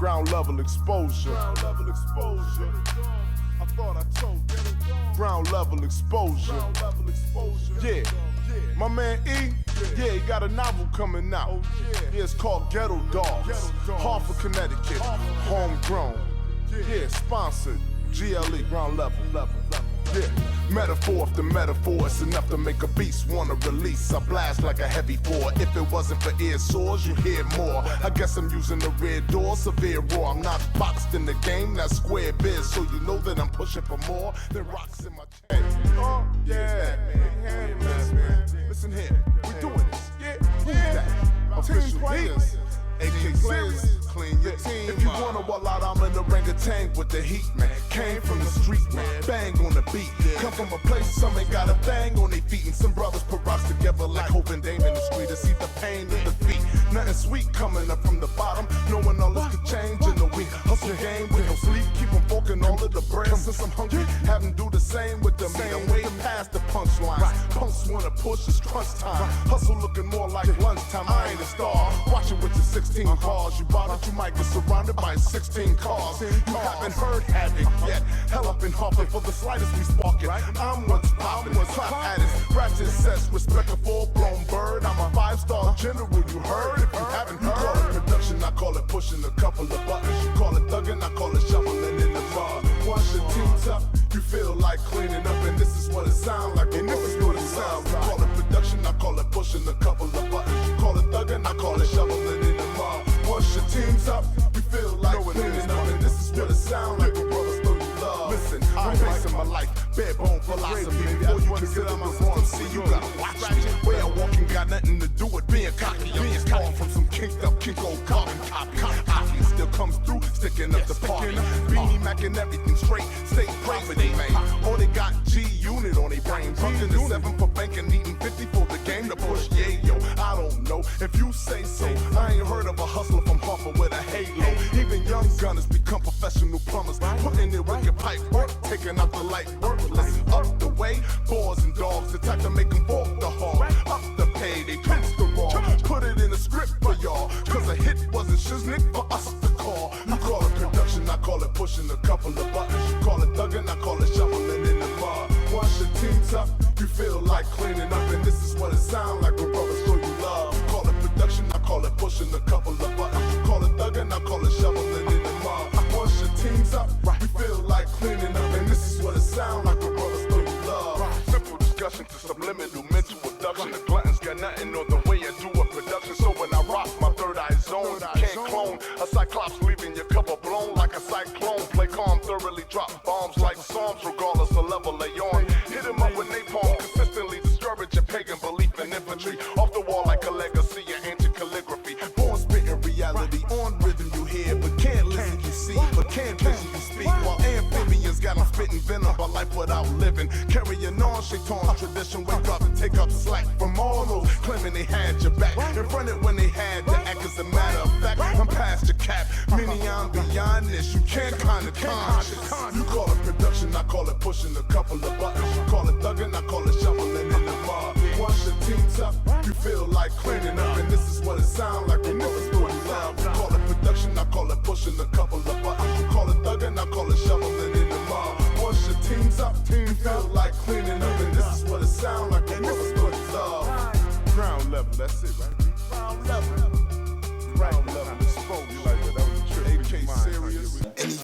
Ground level exposure. Ground level exposure. I thought I told you. Ground level exposure. Ground level exposure. Yeah. My man E, yeah, he got a novel coming out. Yeah, it's called Ghetto Dogs. Hartford, Connecticut, homegrown. Yeah, sponsored. GLE, ground level. Yeah, metaphor after metaphor, it's enough to make a beast wanna release. I blast like a heavy four. If it wasn't for ear sores, you'd hear more. I guess I'm using the red door, severe raw. I'm not boxed in the game, that's square biz. So you know that I'm pushing for more than rocks in my chain. Oh, yeah, man. Listen here, we doing this. Yeah. Official players. AK players, clean your team. If you wanna wall out, I'm an orangutan with the heat, man. Came from the street, man. Bang on the beat. Come from a place some ain't got a bang on their feet. And some brothers put rocks together like Hope and Dame in the street to see the pain of defeat. Nothing sweet coming up from the bottom. Knowing all this could change in a week. Hustle game with no sleep. Keep them forking all of the bread. Since I'm hungry, have them do the same with the meat. I'm way past the punchlines. Punks wanna push, it's crunch time. Hustle looking more like lunchtime. I ain't a star. Watching with your 16 cars. You bought it, you might get surrounded by 16 cars. You haven't heard Havoc yet. Hell up in Hartford for the slightest we spark it. I'm what's poppin', clap at it. Ratchet says respect a full-blown bird. I'm a 5-star general, you heard? If you haven't heard, you call it production, I call it pushing a couple of buttons. You call it thugging, I call it shoveling in the mud. Once your team's up, you feel like cleaning up, and this is what it sounds like. And this is what it sounds. You call it production, I call it pushing a couple of buttons. You call it thugging, I call it shoveling in the mud. Once your team's up, you feel like cleaning up, and this is what it sounds like. When brothers know you love. Listen, I'm basing my life, bare bone philosophy. Before you can get on my wrong, see you gotta watch me. Way I walk ain't got nothing to do with being cocky. I'm just calling from some kinked up, old carbon copy. Aki still comes through, sticking up the party. Beanie macking everything straight, state property, man. Or they got G-Unit on their brain. Bunking the 7 for banking, needing 50 for the game to push. Yeah, yo, I don't know if you say so. I ain't heard of a hustler from Hartford with a halo. Even young gunners become professional plumbers. Putting their wicked pipe work, taking out the light work. Listen up the way, boys and dogs, the type to make them walk the hall. Up the pay, they pinch the raw. Put it in a script for y'all, cause a hit wasn't shiznick for us to call. You call it production, I call it pushing a couple of buttons. You call it thugging, I call it shoveling in the mud. Once your team's up, you feel like cleaning up, and this is what it sounds like when brothers show you love. You call it production, I call it pushing a couple of buttons. You call it thugging, I call it shoveling in the mud. Once your team's up, you feel like cleaning up, and this is what it sounds like when brothers show you love. Simple discussion to subliminal mental abduction. The gluttons got nothing on the way I do a production. So when I rock my third eye zone, you can't clone a cyclops leaving your cover blown like a cyclone. Play calm, thoroughly drop bombs like psalms, regardless of level they on. Hit 'em up with napalm, consistently discourage your pagan belief in infantry. Off the wall like a legacy of ancient calligraphy. Born spitting reality on rhythm you hear, but can't listen you see, but can't listen you speak. While amphibians got 'em spitting venom, but life without living. Carrying on shaitan tradition, wake up and take up slack from all those claiming they had your back. In front of when they had to act as a matter of fact. I'm past your cap, many I'm beyond this. You can't kinda conscious. You call it production, I call it pushing a couple of buttons. You call it thugging, I call it shoveling in the mud. Once your team's up, you feel like cleaning up, and this is what it sounds like when brothers know you love. You call it production, I call it pushing a couple of buttons. You call it thugging, I call it shoveling in the mud. Once your team's up, you feel like cleaning up, and this is what it sounds like when brothers know you love. Ground level, that's it.